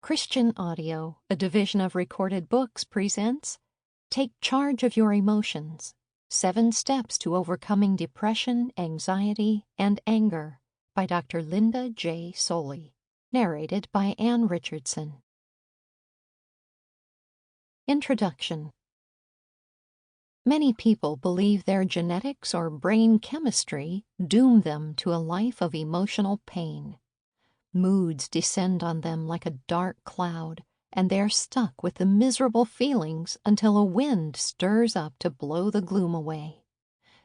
Christian Audio, a division of Recorded Books, presents Take Charge of Your Emotions, 7 Steps to Overcoming Depression, Anxiety, and Anger by Dr. Linda J. Solie, narrated by Richardson. Introduction. Many people believe their genetics or brain chemistry doom them to a life of emotional pain. Moods descend on them like a dark cloud, and they are stuck with the miserable feelings until a wind stirs up to blow the gloom away.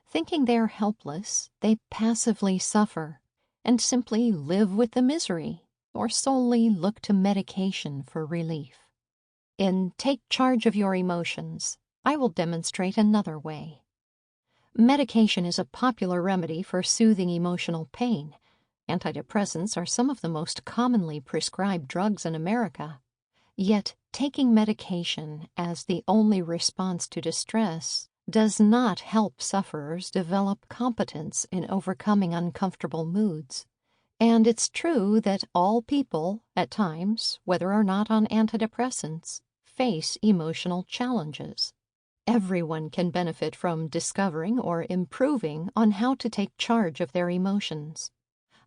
Thinking they are helpless, they passively suffer and simply live with the misery, or solely look to medication for relief. In Take Charge of Your Emotions, I will demonstrate another way. Medication is a popular remedy for soothing emotional pain. Antidepressants are some of the most commonly prescribed drugs in America. Yet, taking medication as the only response to distress does not help sufferers develop competence in overcoming uncomfortable moods. And it's true that all people, at times, whether or not on antidepressants, face emotional challenges. Everyone can benefit from discovering or improving on how to take charge of their emotions.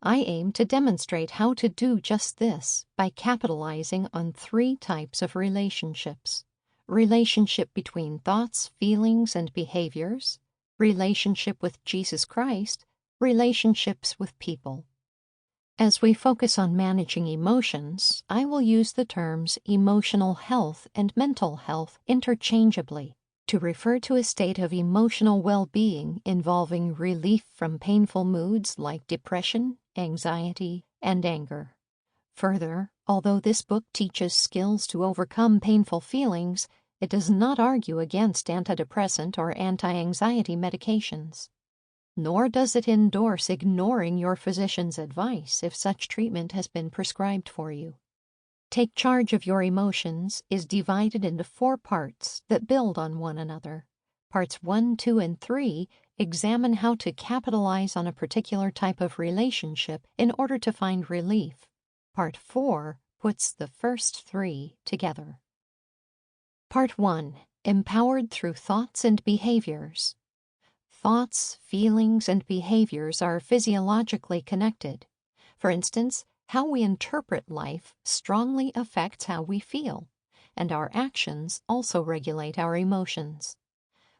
I aim to demonstrate how to do just this by capitalizing on 3 types of relationships: relationship between thoughts, feelings, and behaviors, relationship with Jesus Christ, relationships with people. As we focus on managing emotions, I will use the terms emotional health and mental health interchangeably to refer to a state of emotional well-being involving relief from painful moods like depression, anxiety, and anger. Further, although this book teaches skills to overcome painful feelings, it does not argue against antidepressant or anti-anxiety medications. Nor does it endorse ignoring your physician's advice if such treatment has been prescribed for you. Take Charge of Your Emotions is divided into 4 parts that build on one another. Parts 1, 2, and 3 examine how to capitalize on a particular type of relationship in order to find relief. Part 4 puts the first 3 together. Part 1. Empowered Through Thoughts and Behaviors. Thoughts, feelings, and behaviors are physiologically connected. For instance, how we interpret life strongly affects how we feel, and our actions also regulate our emotions.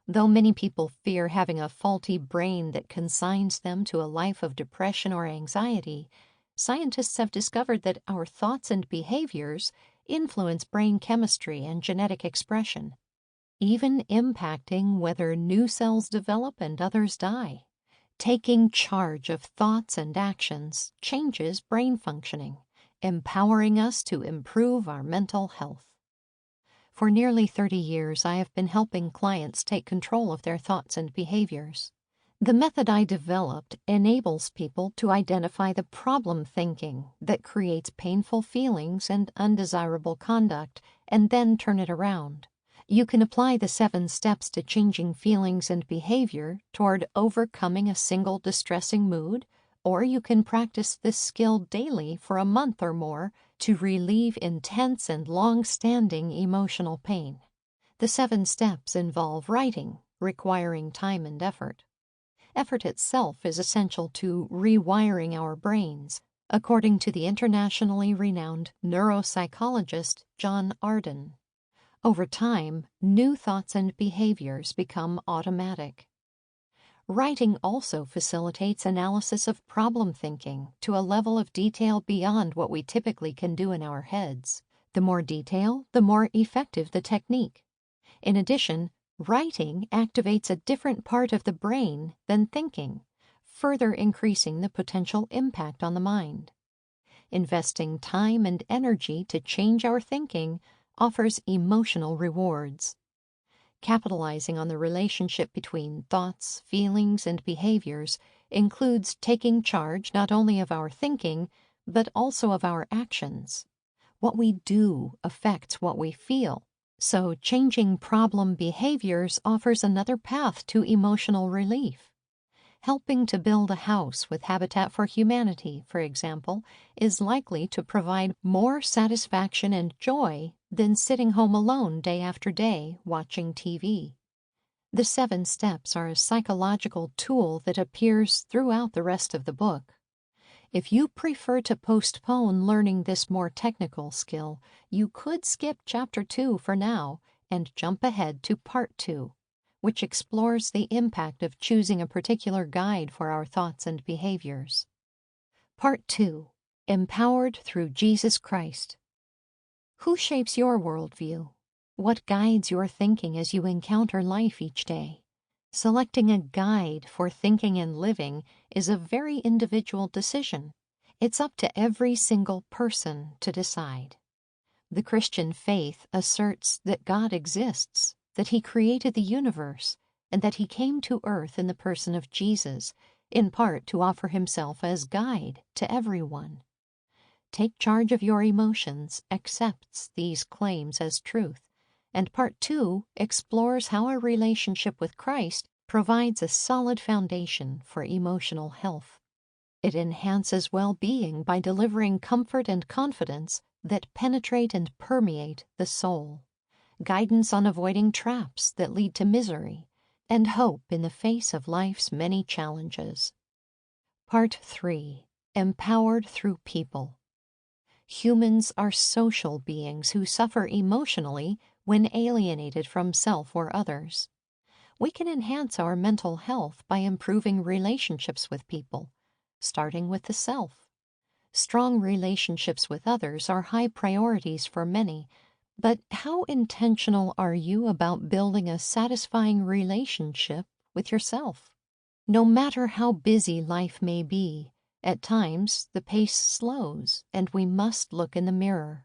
Though many people fear having a faulty brain that consigns them to a life of depression or anxiety, scientists have discovered that our thoughts and behaviors influence brain chemistry and genetic expression, even impacting whether new cells develop and others die. Taking charge of thoughts and actions changes brain functioning, empowering us to improve our mental health. For nearly 30 years, I have been helping clients take control of their thoughts and behaviors. The method I developed enables people to identify the problem thinking that creates painful feelings and undesirable conduct, and then turn it around. You can apply the 7 steps to changing feelings and behavior toward overcoming a single distressing mood, or you can practice this skill daily for a month or more to relieve intense and long-standing emotional pain. The 7 steps involve writing, requiring time and effort. Effort itself is essential to rewiring our brains, according to the internationally renowned neuropsychologist John Arden. Over time, new thoughts and behaviors become automatic. Writing also facilitates analysis of problem thinking to a level of detail beyond what we typically can do in our heads. The more detail, the more effective the technique. In addition, writing activates a different part of the brain than thinking, further increasing the potential impact on the mind. Investing time and energy to change our thinking offers emotional rewards. Capitalizing on the relationship between thoughts, feelings, and behaviors includes taking charge not only of our thinking, but also of our actions. What we do affects what we feel, so changing problem behaviors offers another path to emotional relief. Helping to build a house with Habitat for Humanity, for example, is likely to provide more satisfaction and joy than sitting home alone day after day watching TV. The 7 steps are a psychological tool that appears throughout the rest of the book. If you prefer to postpone learning this more technical skill, you could skip Chapter 2 for now and jump ahead to Part 2, which explores the impact of choosing a particular guide for our thoughts and behaviors. Part 2. Empowered through Jesus Christ. Who shapes your worldview? What guides your thinking as you encounter life each day? Selecting a guide for thinking and living is a very individual decision. It's up to every single person to decide. The Christian faith asserts that God exists, that He created the universe, and that He came to earth in the person of Jesus, in part to offer Himself as guide to everyone. Take Charge of Your Emotions accepts these claims as truth, and Part 2 explores how a relationship with Christ provides a solid foundation for emotional health. It enhances well-being by delivering comfort and confidence that penetrate and permeate the soul, guidance on avoiding traps that lead to misery, and hope in the face of life's many challenges. Part 3. Empowered through People. Humans are social beings who suffer emotionally when alienated from self or others. We can enhance our mental health by improving relationships with people, starting with the self. Strong relationships with others are high priorities for many, but how intentional are you about building a satisfying relationship with yourself? No matter how busy life may be, at times the pace slows and we must look in the mirror.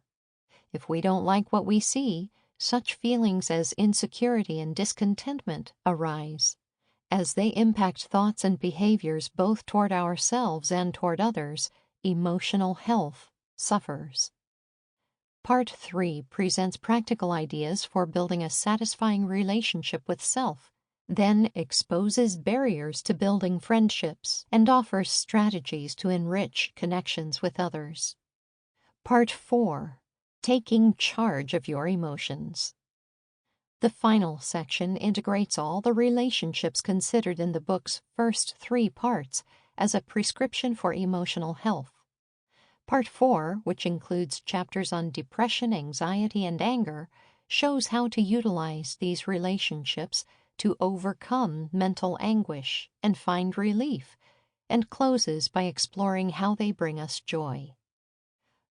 If we don't like what we see, such feelings as insecurity and discontentment arise. As they impact thoughts and behaviors both toward ourselves and toward others, emotional health suffers. Part 3 presents practical ideas for building a satisfying relationship with self, then exposes barriers to building friendships and offers strategies to enrich connections with others. Part 4. Taking Charge of Your Emotions. The final section integrates all the relationships considered in the book's first 3 parts as a prescription for emotional health. Part 4, which includes chapters on depression, anxiety, and anger, shows how to utilize these relationships to overcome mental anguish and find relief, and closes by exploring how they bring us joy.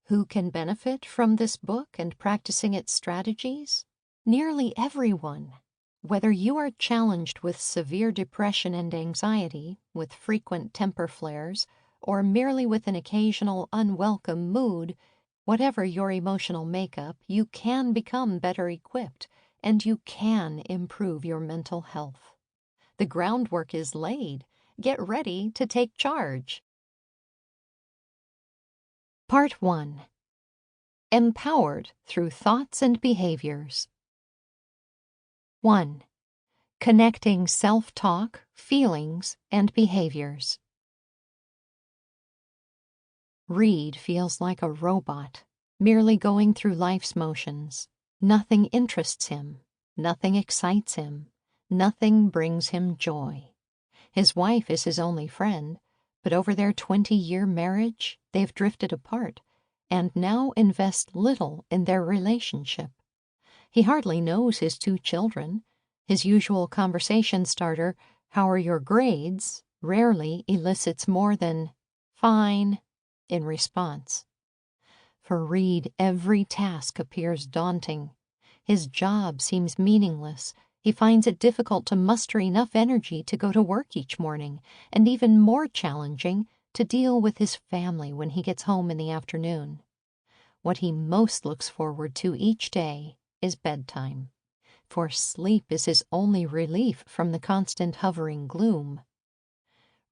Who can benefit from this book and practicing its strategies? Nearly everyone. Whether you are challenged with severe depression and anxiety, with frequent temper flares, or merely with an occasional unwelcome mood, whatever your emotional makeup, you can become better equipped, and you can improve your mental health. The groundwork is laid. Get ready to take charge. Part 1. Empowered through Thoughts and Behaviors. 1. Connecting self-talk, feelings, and behaviors. Reed feels like a robot, merely going through life's motions. Nothing interests him, nothing excites him, nothing brings him joy. His wife is his only friend, but over their 20-year marriage, they've drifted apart and now invest little in their relationship. He hardly knows his 2 children. His usual conversation starter, "How are your grades?" rarely elicits more than, "Fine," in response. For Reed, every task appears daunting. His job seems meaningless. He finds it difficult to muster enough energy to go to work each morning, and even more challenging to deal with his family when he gets home in the afternoon. What he most looks forward to each day is bedtime, for sleep is his only relief from the constant hovering gloom.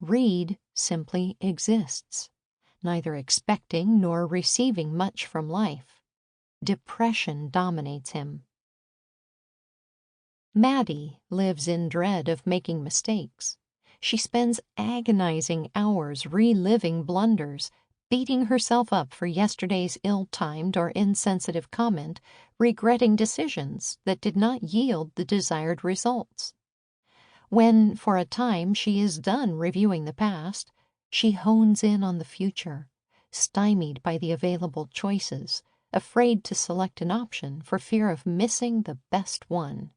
Reed simply exists, neither expecting nor receiving much from life. Depression dominates him. Maddie lives in dread of making mistakes. She spends agonizing hours reliving blunders, beating herself up for yesterday's ill-timed or insensitive comment, regretting decisions that did not yield the desired results. When, for a time, she is done reviewing the past, she hones in on the future, stymied by the available choices, afraid to select an option for fear of missing the best one.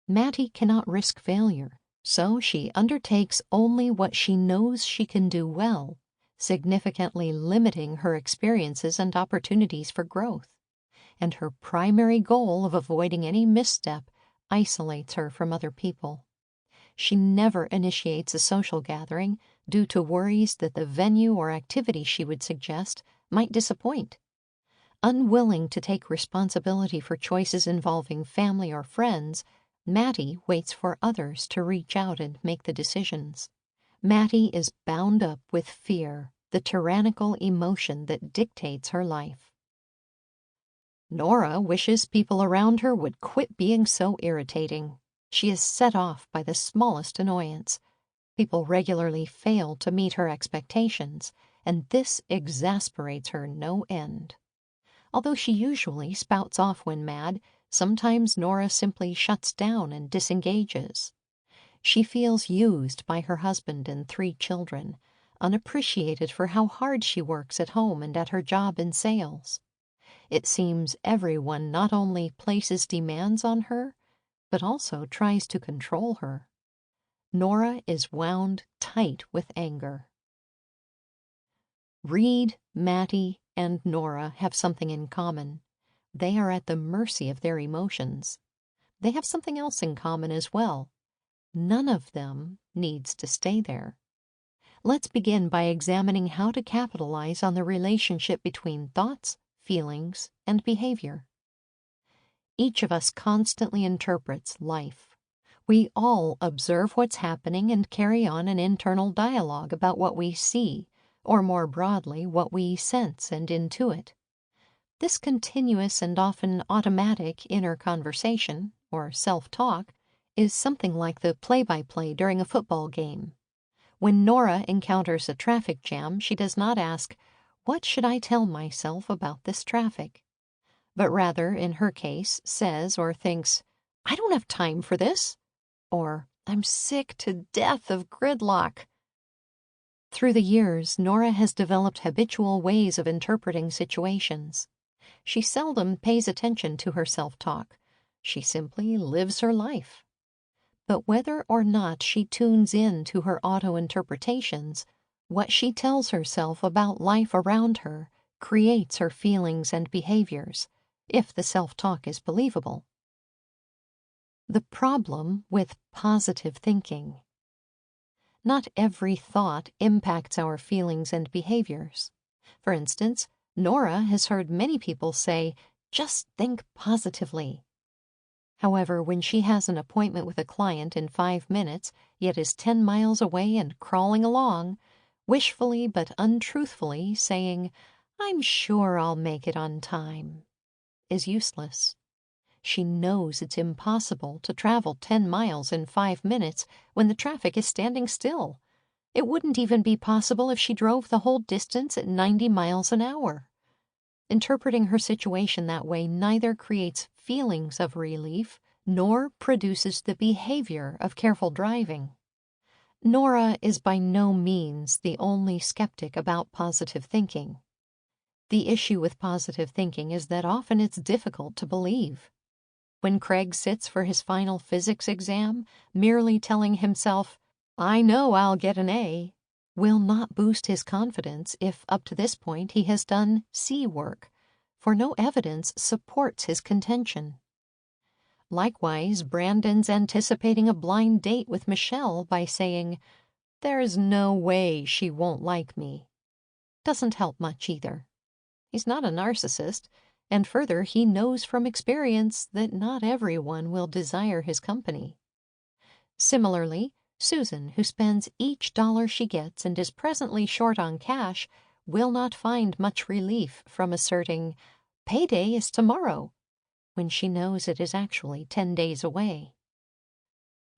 Mattie cannot risk failure, so she undertakes only what she knows she can do well, significantly limiting her experiences and opportunities for growth. And her primary goal of avoiding any misstep isolates her from other people. She never initiates a social gathering due to worries that the venue or activity she would suggest might disappoint. Unwilling to take responsibility for choices involving family or friends, Mattie waits for others to reach out and make the decisions. Mattie is bound up with fear, the tyrannical emotion that dictates her life. Nora wishes people around her would quit being so irritating. She is set off by the smallest annoyance. People regularly fail to meet her expectations, and this exasperates her no end. Although she usually spouts off when mad, sometimes Nora simply shuts down and disengages. She feels used by her husband and 3 children, unappreciated for how hard she works at home and at her job in sales. It seems everyone not only places demands on her, but also tries to control her. Nora is wound tight with anger. Reed, Mattie, and Nora have something in common. They are at the mercy of their emotions. They have something else in common as well. None of them needs to stay there. Let's begin by examining how to capitalize on the relationship between thoughts, feelings, and behavior. Each of us constantly interprets life. We all observe what's happening and carry on an internal dialogue about what we see, or more broadly, what we sense and intuit. This continuous and often automatic inner conversation, or self-talk, is something like the play-by-play during a football game. When Nora encounters a traffic jam, she does not ask, "What should I tell myself about this traffic?" but rather, in her case, says or thinks, "I don't have time for this," or "I'm sick to death of gridlock." Through the years, Nora has developed habitual ways of interpreting situations. She seldom pays attention to her self-talk. She simply lives her life. But whether or not she tunes in to her auto-interpretations, what she tells herself about life around her creates her feelings and behaviors, if the self-talk is believable. The problem with positive thinking. Not every thought impacts our feelings and behaviors. For instance, Nora has heard many people say, "Just think positively." However, when she has an appointment with a client in 5 minutes, yet is 10 miles away and crawling along, wishfully but untruthfully saying, "I'm sure I'll make it on time," is useless. She knows it's impossible to travel 10 miles in 5 minutes when the traffic is standing still. It wouldn't even be possible if she drove the whole distance at 90 miles an hour. Interpreting her situation that way neither creates feelings of relief nor produces the behavior of careful driving. Nora is by no means the only skeptic about positive thinking. The issue with positive thinking is that often it's difficult to believe. When Craig sits for his final physics exam, merely telling himself, "I know I'll get an A," will not boost his confidence if up to this point he has done C work, for no evidence supports his contention. Likewise, Brandon's anticipating a blind date with Michelle by saying, "There's no way she won't like me," doesn't help much either. He's not a narcissist, and further, he knows from experience that not everyone will desire his company. Similarly, Susan, who spends each dollar she gets and is presently short on cash, will not find much relief from asserting, "Payday is tomorrow," when she knows it is actually 10 days away.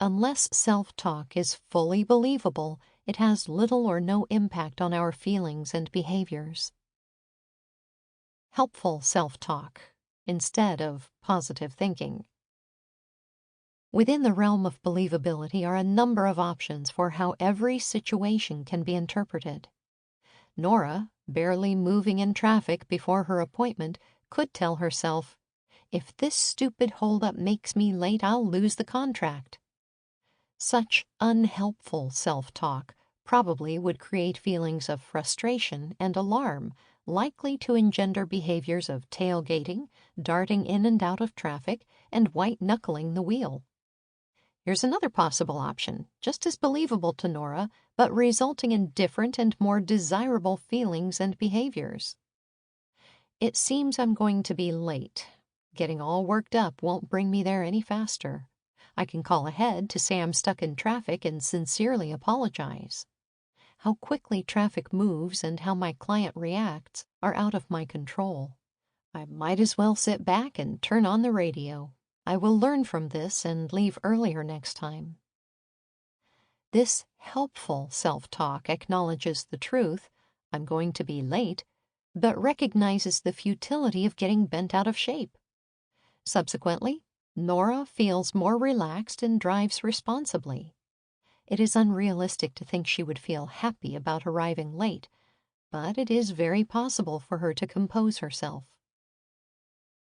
Unless self-talk is fully believable, it has little or no impact on our feelings and behaviors. Helpful self-talk instead of positive thinking. Within the realm of believability are a number of options for how every situation can be interpreted. Nora, barely moving in traffic before her appointment, could tell herself, "If this stupid holdup makes me late, I'll lose the contract." Such unhelpful self-talk probably would create feelings of frustration and alarm, likely to engender behaviors of tailgating, darting in and out of traffic, and white-knuckling the wheel. Here's another possible option, just as believable to Nora, but resulting in different and more desirable feelings and behaviors. "It seems I'm going to be late. Getting all worked up won't bring me there any faster. I can call ahead to say I'm stuck in traffic and sincerely apologize. How quickly traffic moves and how my client reacts are out of my control. I might as well sit back and turn on the radio. I will learn from this and leave earlier next time." This helpful self-talk acknowledges the truth, "I'm going to be late," but recognizes the futility of getting bent out of shape. Subsequently, Nora feels more relaxed and drives responsibly. It is unrealistic to think she would feel happy about arriving late, but it is very possible for her to compose herself.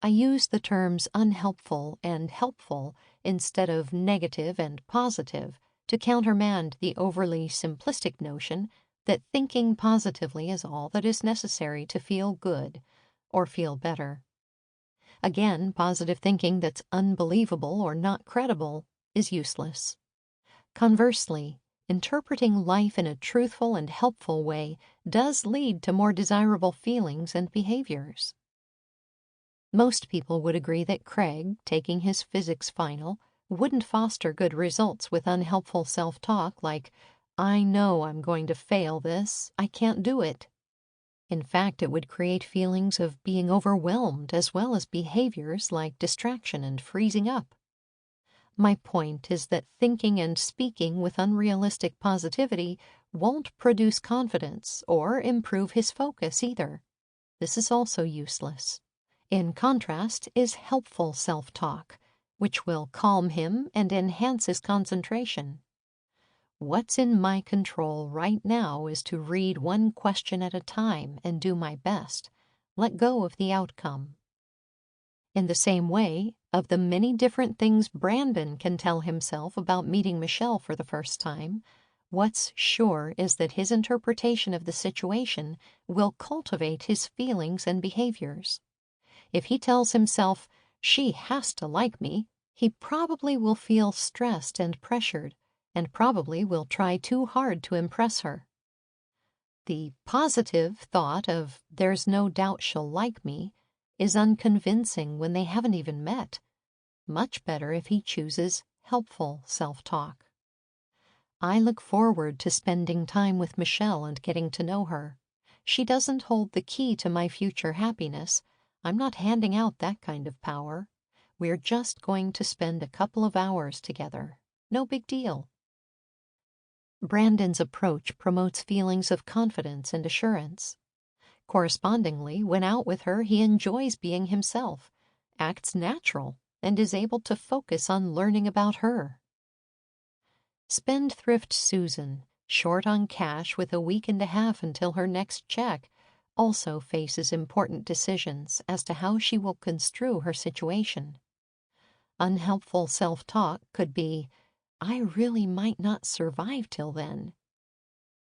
I use the terms unhelpful and helpful instead of negative and positive to countermand the overly simplistic notion that thinking positively is all that is necessary to feel good or feel better. Again, positive thinking that's unbelievable or not credible is useless. Conversely, interpreting life in a truthful and helpful way does lead to more desirable feelings and behaviors. Most people would agree that Craig, taking his physics final, wouldn't foster good results with unhelpful self-talk like, "I know I'm going to fail this, I can't do it." In fact, it would create feelings of being overwhelmed as well as behaviors like distraction and freezing up. My point is that thinking and speaking with unrealistic positivity won't produce confidence or improve his focus either. This is also useless. In contrast is helpful self-talk, which will calm him and enhance his concentration. What's in my control right now is to read one question at a time and do my best. Let go of the outcome. In the same way, of the many different things Brandon can tell himself about meeting Michelle for the first time, what's sure is that his interpretation of the situation will cultivate his feelings and behaviors. If he tells himself, "She has to like me," he probably will feel stressed and pressured, and probably will try too hard to impress her. The positive thought of "there's no doubt she'll like me" is unconvincing when they haven't even met. Much better if he chooses helpful self-talk. I look forward to spending time with Michelle and getting to know her. She doesn't hold the key to my future happiness. I'm not handing out that kind of power. We're just going to spend a couple of hours together. No big deal. Brandon's approach promotes feelings of confidence and assurance. Correspondingly, when out with her, he enjoys being himself, acts natural, and is able to focus on learning about her. Spendthrift Susan, short on cash with a week and a half until her next check, also faces important decisions as to how she will construe her situation. Unhelpful self-talk could be, "I really might not survive till then."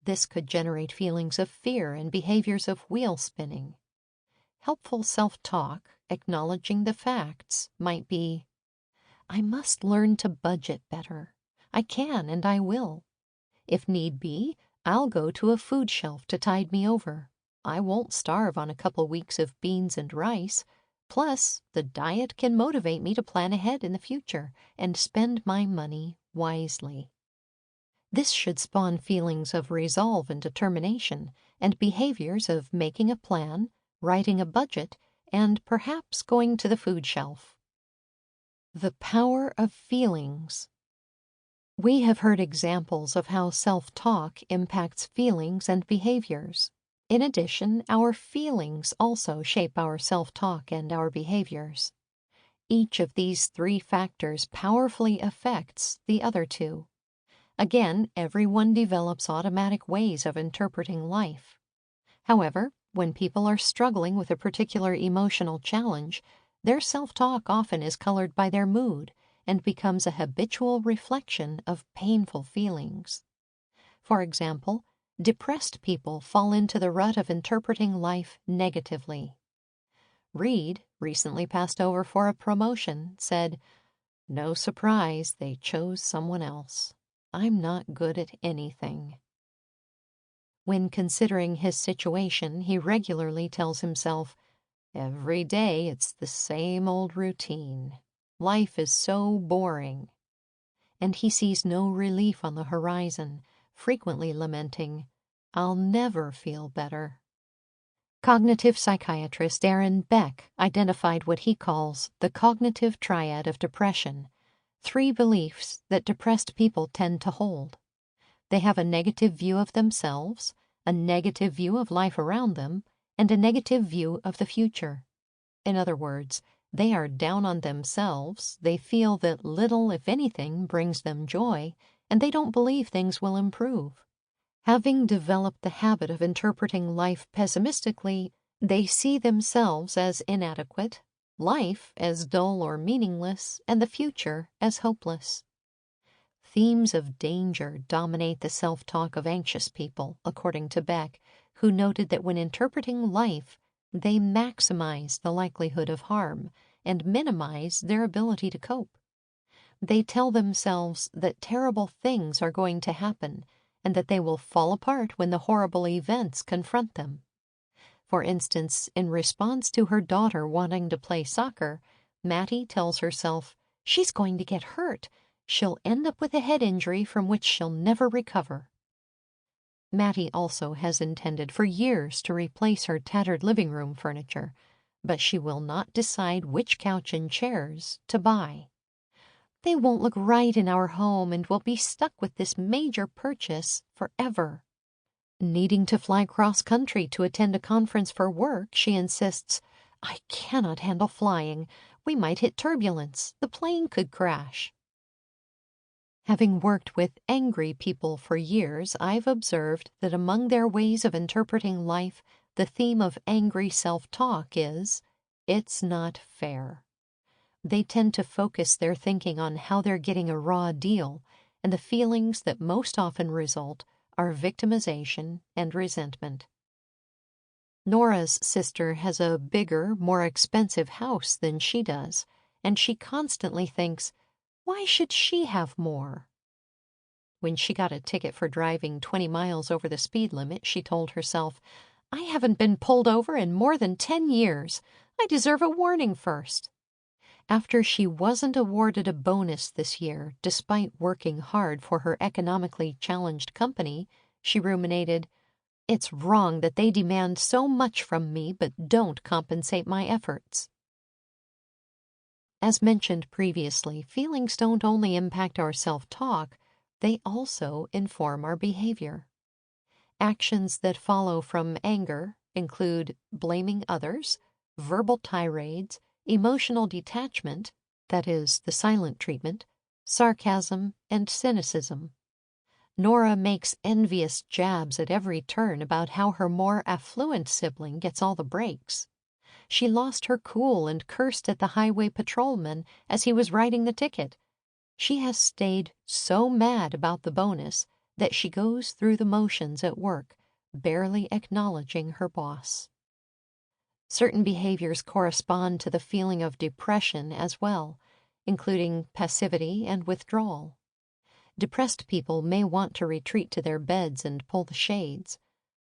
This could generate feelings of fear and behaviors of wheel spinning. Helpful self-talk, acknowledging the facts, might be, "I must learn to budget better. I can and I will. If need be, I'll go to a food shelf to tide me over. I won't starve on a couple weeks of beans and rice. Plus, the diet can motivate me to plan ahead in the future and spend my money wisely." This should spawn feelings of resolve and determination, and behaviors of making a plan, writing a budget, and perhaps going to the food shelf. The power of feelings. We have heard examples of how self-talk impacts feelings and behaviors. In addition, our feelings also shape our self-talk and our behaviors. Each of these three factors powerfully affects the other two. Again, everyone develops automatic ways of interpreting life. However, when people are struggling with a particular emotional challenge, their self-talk often is colored by their mood and becomes a habitual reflection of painful feelings. For example, depressed people fall into the rut of interpreting life negatively. Reed, recently passed over for a promotion, said, "No surprise they chose someone else. I'm not good at anything." When considering his situation, he regularly tells himself, "Every day it's the same old routine. Life is so boring." And he sees no relief on the horizon, frequently lamenting, "I'll never feel better." Cognitive psychiatrist Aaron Beck identified what he calls the cognitive triad of depression, three beliefs that depressed people tend to hold. They have a negative view of themselves, a negative view of life around them, and a negative view of the future. In other words, they are down on themselves, they feel that little, if anything, brings them joy, and they don't believe things will improve. Having developed the habit of interpreting life pessimistically, they see themselves as inadequate, life as dull or meaningless, and the future as hopeless. Themes of danger dominate the self-talk of anxious people, according to Beck, who noted that when interpreting life, they maximize the likelihood of harm and minimize their ability to cope. They tell themselves that terrible things are going to happen and that they will fall apart when the horrible events confront them. For instance, in response to her daughter wanting to play soccer, Mattie tells herself, "She's going to get hurt. She'll end up with a head injury from which she'll never recover." Mattie also has intended for years to replace her tattered living room furniture, but she will not decide which couch and chairs to buy. "They won't look right in our home, and we'll be stuck with this major purchase forever." Needing to fly cross-country to attend a conference for work, she insists, "I cannot handle flying. We might hit turbulence. The plane could crash." Having worked with angry people for years, I've observed that among their ways of interpreting life, the theme of angry self-talk is, "It's not fair." They tend to focus their thinking on how they're getting a raw deal, and the feelings that most often result are victimization and resentment. Nora's sister has a bigger, more expensive house than she does, and she constantly thinks, "Why should she have more?" When she got a ticket for driving 20 miles over the speed limit, she told herself, "I haven't been pulled over in more than 10 years. I deserve a warning first." After she wasn't awarded a bonus this year, despite working hard for her economically challenged company, she ruminated, "It's wrong that they demand so much from me but don't compensate my efforts." As mentioned previously, feelings don't only impact our self-talk, they also inform our behavior. Actions that follow from anger include blaming others, verbal tirades, emotional detachment, that is, the silent treatment, sarcasm, and cynicism. Nora makes envious jabs at every turn about how her more affluent sibling gets all the breaks. She lost her cool and cursed at the highway patrolman as he was writing the ticket. She has stayed so mad about the bonus that she goes through the motions at work, barely acknowledging her boss. Certain behaviors correspond to the feeling of depression as well, including passivity and withdrawal. Depressed people may want to retreat to their beds and pull the shades.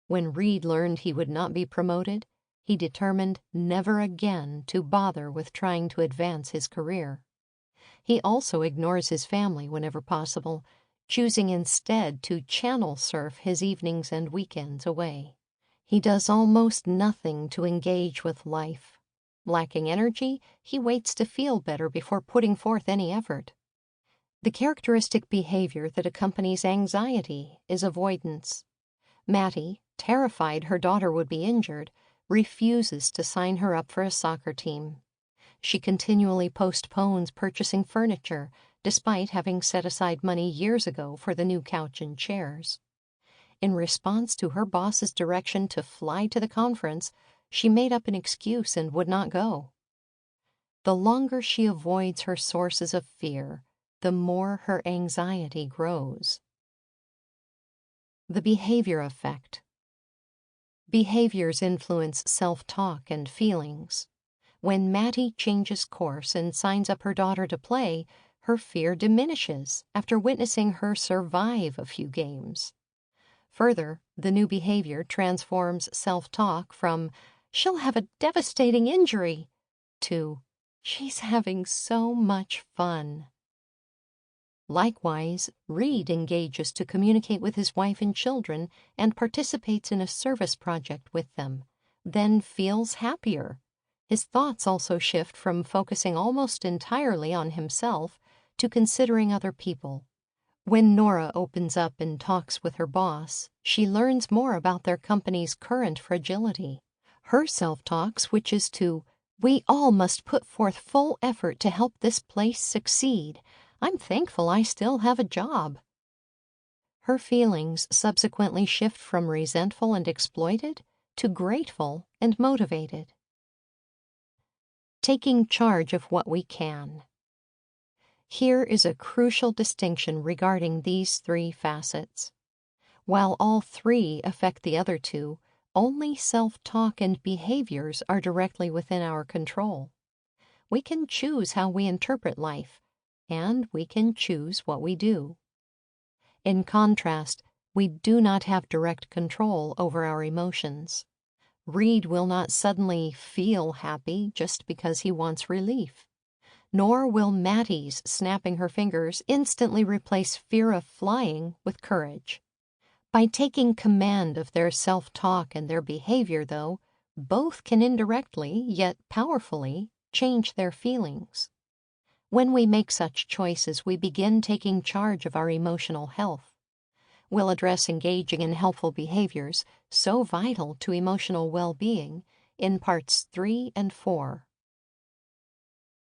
When Reed learned he would not be promoted, he determined never again to bother with trying to advance his career. He also ignores his family whenever possible, choosing instead to channel surf his evenings and weekends away. He does almost nothing to engage with life. Lacking energy, he waits to feel better before putting forth any effort. The characteristic behavior that accompanies anxiety is avoidance. Mattie, terrified her daughter would be injured, refuses to sign her up for a soccer team. She continually postpones purchasing furniture, despite having set aside money years ago for the new couch and chairs. In response to her boss's direction to fly to the conference, she made up an excuse and would not go. The longer she avoids her sources of fear, the more her anxiety grows. The behavior effect. Behaviors influence self-talk and feelings. When Mattie changes course and signs up her daughter to play, her fear diminishes after witnessing her survive a few games. Further, the new behavior transforms self-talk from, "She'll have a devastating injury," to, "She's having so much fun." Likewise, Reed engages to communicate with his wife and children and participates in a service project with them, then feels happier. His thoughts also shift from focusing almost entirely on himself to considering other people. When Nora opens up and talks with her boss, she learns more about their company's current fragility. Her self-talk switches to, "We all must put forth full effort to help this place succeed. I'm thankful I still have a job." Her feelings subsequently shift from resentful and exploited to grateful and motivated. Taking charge of what we can. Here is a crucial distinction regarding these three facets. While all three affect the other two, only self-talk and behaviors are directly within our control. We can choose how we interpret life, and we can choose what we do. In contrast, we do not have direct control over our emotions. Reed will not suddenly feel happy just because he wants relief. Nor will Mattie's snapping her fingers instantly replace fear of flying with courage. By taking command of their self-talk and their behavior, though, both can indirectly, yet powerfully, change their feelings. When we make such choices, we begin taking charge of our emotional health. We'll address engaging in helpful behaviors, so vital to emotional well-being, in parts 3 and 4.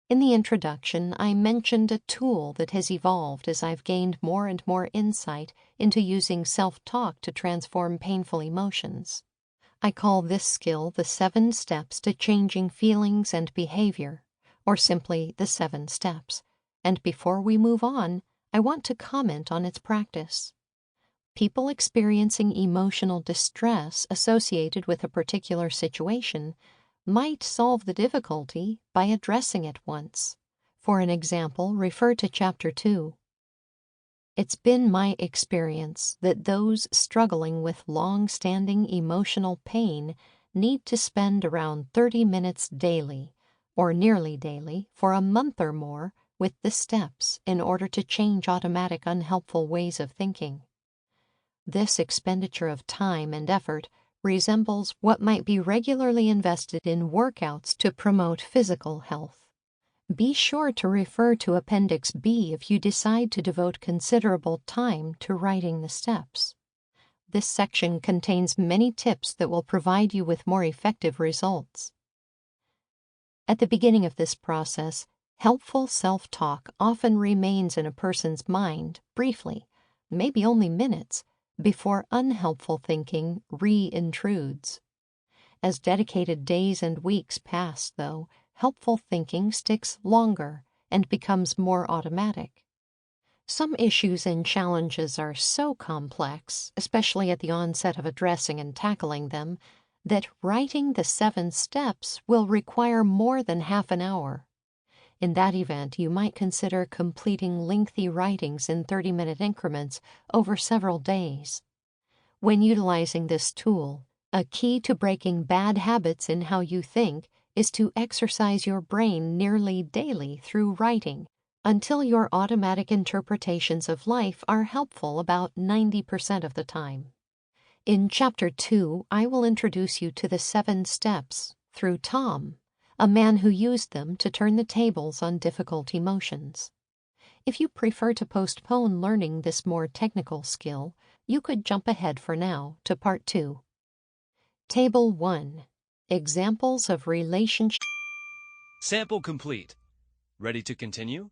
In the introduction, I mentioned a tool that has evolved as I've gained more and more insight into using self-talk to transform painful emotions. I call this skill the 7 steps to changing feelings and behavior, or simply the 7 steps. And before we move on, I want to comment on its practice. People experiencing emotional distress associated with a particular situation might solve the difficulty by addressing it once. For an example, refer to Chapter 2. It's been my experience that those struggling with long-standing emotional pain need to spend around 30 minutes daily, or nearly daily, for a month or more with the steps in order to change automatic unhelpful ways of thinking. This expenditure of time and effort resembles what might be regularly invested in workouts to promote physical health. Be sure to refer to Appendix B if you decide to devote considerable time to writing the steps. This section contains many tips that will provide you with more effective results. At the beginning of this process, helpful self-talk often remains in a person's mind briefly, maybe only minutes, before unhelpful thinking re-intrudes. As dedicated days and weeks pass, though, helpful thinking sticks longer and becomes more automatic. Some issues and challenges are so complex, especially at the onset of addressing and tackling them, that writing the 7 steps will require more than half an hour. In that event, you might consider completing lengthy writings in 30-minute increments over several days. When utilizing this tool, a key to breaking bad habits in how you think is to exercise your brain nearly daily through writing until your automatic interpretations of life are helpful about 90% of the time. In Chapter 2, I will introduce you to the 7 steps through Tom, a man who used them to turn the tables on difficult emotions. If you prefer to postpone learning this more technical skill, you could jump ahead for now to Part 2. Table 1. Examples of relationship. Sample complete. Ready to continue?